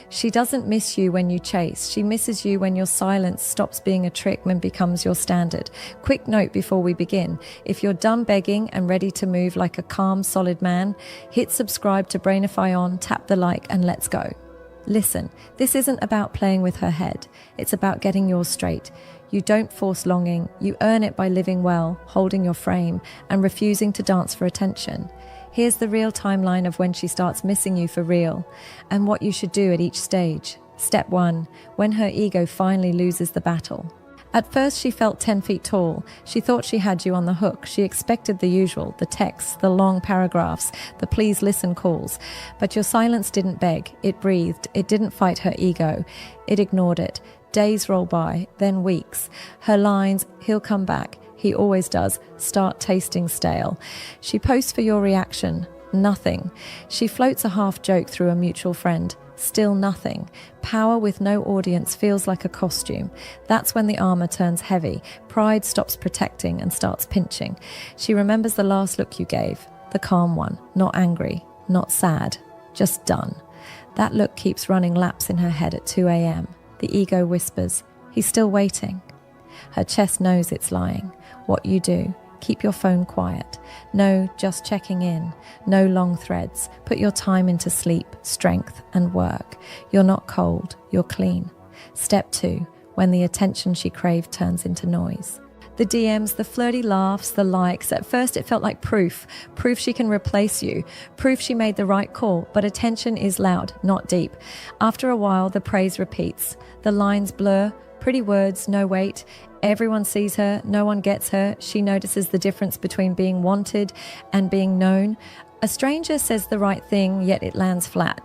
She doesn't miss you when you chase. She misses you when your silence stops being a trick and becomes your standard. Quick note before we begin. If you're done begging and ready to move like a calm, solid man, hit subscribe to Brainify On, tap the like, and let's go. Listen, this isn't about playing with her head. It's about getting yours straight. You don't force longing. You earn it by living well, holding your frame, and refusing to dance for attention. Here's the real timeline of when she starts missing you for real, and what you should do at each stage. Step 1, when her ego finally loses the battle. At first she felt 10 feet tall. She thought she had you on the hook. She expected the usual, the texts, the long paragraphs, the please listen calls. But your silence didn't beg. It breathed. It didn't fight her ego. It ignored it. Days roll by, then weeks. Her lines, he'll come back, he always does, start tasting stale. She posts for your reaction. Nothing. She floats a half joke through a mutual friend. Still nothing. Power with no audience feels like a costume. That's when the armor turns heavy. Pride stops protecting and starts pinching. She remembers the last look you gave. The calm one. Not angry. Not sad. Just done. That look keeps running laps in her head at 2 a.m. The ego whispers, he's still waiting. Her chest knows it's lying. What you do, keep your phone quiet. No, just checking in. No long threads. Put your time into sleep, strength, and work. You're not cold, you're clean. Step 2, when the attention she craved turns into noise. The DMs, the flirty laughs, the likes. At first it felt like proof she can replace you, proof she made the right call, but attention is loud, not deep. After a while, the praise repeats. The lines blur, pretty words, no weight. Everyone sees her, no one gets her. She notices the difference between being wanted and being known. A stranger says the right thing, yet it lands flat.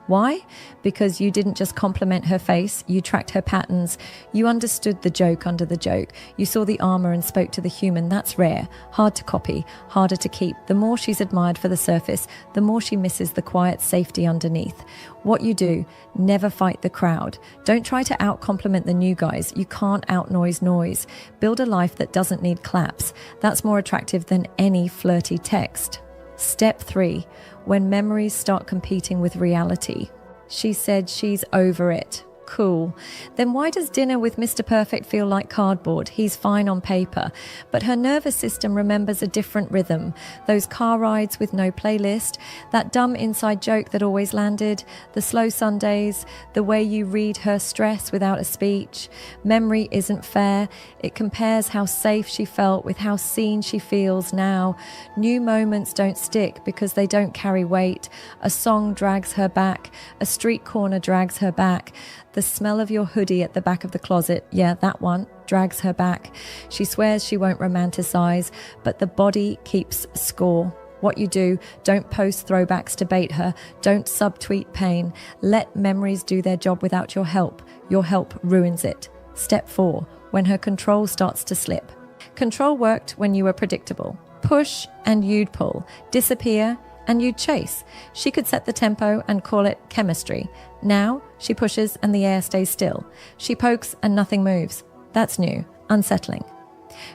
Why? Because you didn't just compliment her face, you tracked her patterns. You understood the joke under the joke. You saw the armor and spoke to the human. That's rare, hard to copy, harder to keep. The more she's admired for the surface, the more she misses the quiet safety underneath. What you do, never fight the crowd. Don't try to out-compliment the new guys. You can't out-noise noise. Build a life that doesn't need claps. That's more attractive than any flirty text. Step 3, when memories start competing with reality. She said she's over it. Cool. Then why does dinner with Mr. Perfect feel like cardboard? He's fine on paper, but her nervous system remembers a different rhythm. Those car rides with no playlist, that dumb inside joke that always landed, the slow Sundays, the way you read her stress without a speech. Memory isn't fair. It compares how safe she felt with how seen she feels now. New moments don't stick because they don't carry weight. A song drags her back. A street corner drags her back. The smell of your hoodie at the back of the closet, yeah, that one, drags her back. She swears she won't romanticize, but the body keeps score. What you do, don't post throwbacks to bait her. Don't subtweet pain. Let memories do their job without your help. Your help ruins it. Step 4, when her control starts to slip. Control worked when you were predictable. Push and you'd pull. Disappear and you'd chase. She could set the tempo and call it chemistry. Now, she pushes and the air stays still. She pokes and nothing moves. That's new, unsettling.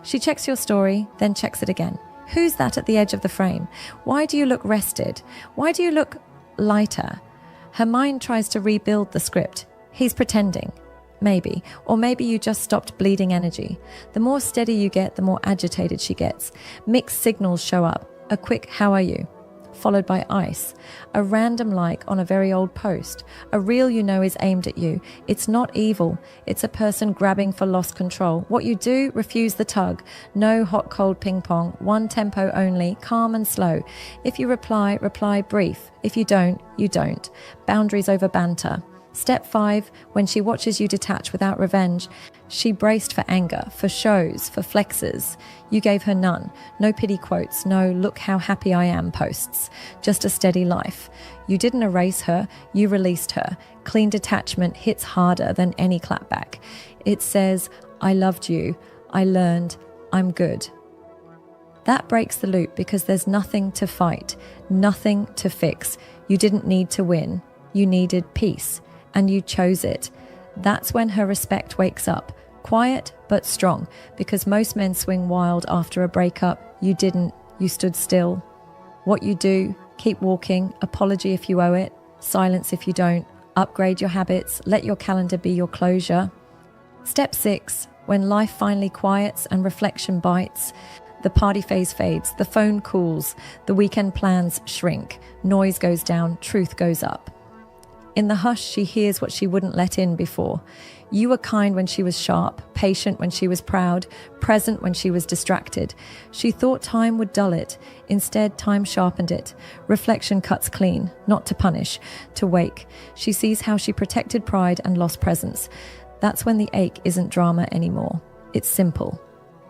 She checks your story, then checks it again. Who's that at the edge of the frame? Why do you look rested? Why do you look lighter? Her mind tries to rebuild the script. He's pretending. Maybe. Or maybe you just stopped bleeding energy. The more steady you get, the more agitated she gets. Mixed signals show up. A quick, how are you? Followed by ice. A random like on a very old post. A reel you know is aimed at you. It's not evil. It's a person grabbing for lost control. What you do, refuse the tug. No hot cold ping pong. One tempo only, calm and slow. If you reply, reply brief. If you don't, you don't. Boundaries over banter. Step 5, when she watches you detach without revenge. She braced for anger, for shows, for flexes. You gave her none. No pity quotes, no look how happy I am posts. Just a steady life. You didn't erase her, you released her. Clean detachment hits harder than any clapback. It says, I loved you, I learned, I'm good. That breaks the loop because there's nothing to fight, nothing to fix. You didn't need to win, you needed peace. And you chose it. That's when her respect wakes up. Quiet, but strong, because most men swing wild after a breakup. You didn't. You stood still. What you do, keep walking. Apology if you owe it. Silence if you don't. Upgrade your habits. Let your calendar be your closure. Step 6. When life finally quiets and reflection bites, the party phase fades, the phone cools, the weekend plans shrink, noise goes down, truth goes up. In the hush, she hears what she wouldn't let in before. You were kind when she was sharp, patient when she was proud, present when she was distracted. She thought time would dull it. Instead, time sharpened it. Reflection cuts clean, not to punish, to wake. She sees how she protected pride and lost presence. That's when the ache isn't drama anymore. It's simple.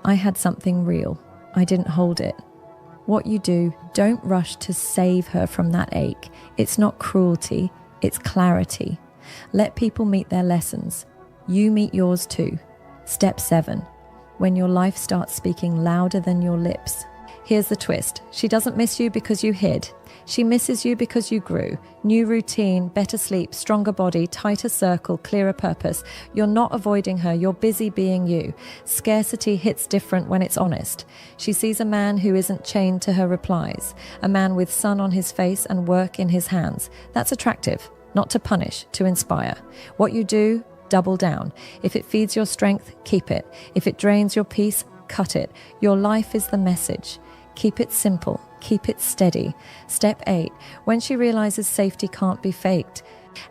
I had something real. I didn't hold it. What you do, don't rush to save her from that ache. It's not cruelty. It's clarity. Let people meet their lessons. You meet yours too. Step 7. When your life starts speaking louder than your lips. Here's the twist. She doesn't miss you because you hid. She misses you because you grew. New routine, better sleep, stronger body, tighter circle, clearer purpose. You're not avoiding her. You're busy being you. Scarcity hits different when it's honest. She sees a man who isn't chained to her replies. A man with sun on his face and work in his hands. That's attractive. Not to punish, to inspire. What you do, double down. If it feeds your strength, keep it. If it drains your peace, cut it. Your life is the message. Keep it simple. Keep it steady. Step 8. When she realizes safety can't be faked.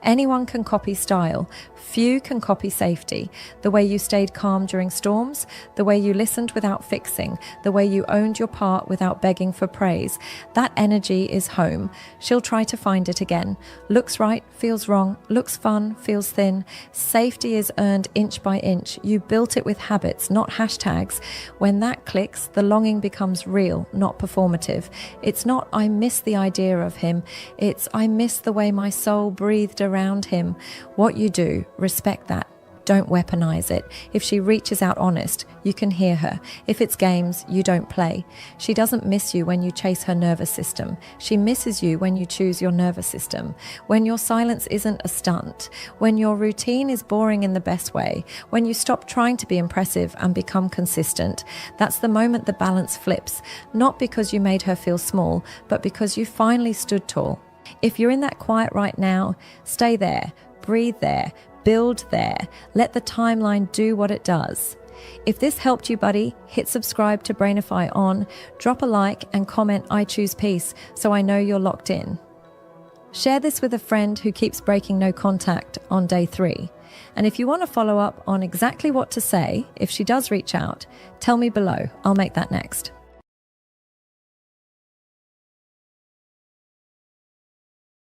Anyone can copy style. Few can copy safety. The way you stayed calm during storms, the way you listened without fixing, the way you owned your part without begging for praise. That energy is home. She'll try to find it again. Looks right, feels wrong. Looks fun, feels thin. Safety is earned inch by inch. You built it with habits, not hashtags. When that clicks, the longing becomes real, not performative. It's not, I miss the idea of him. It's, I miss the way my soul breathed around him. What you do, respect that. Don't weaponize it. If she reaches out honest, you can hear her. If it's games, you don't play. She doesn't miss you when you chase her nervous system. She misses you when you choose your nervous system. When your silence isn't a stunt. When your routine is boring in the best way. When you stop trying to be impressive and become consistent. That's the moment the balance flips. Not because you made her feel small, but because you finally stood tall. If you're in that quiet right now, stay there, breathe there, build there. Let the timeline do what it does. If this helped you, buddy, hit subscribe to Brainify on, drop a like and comment I choose peace so I know you're locked in. Share this with a friend who keeps breaking no contact on day 3. And if you want to follow up on exactly what to say, if she does reach out, tell me below. I'll make that next.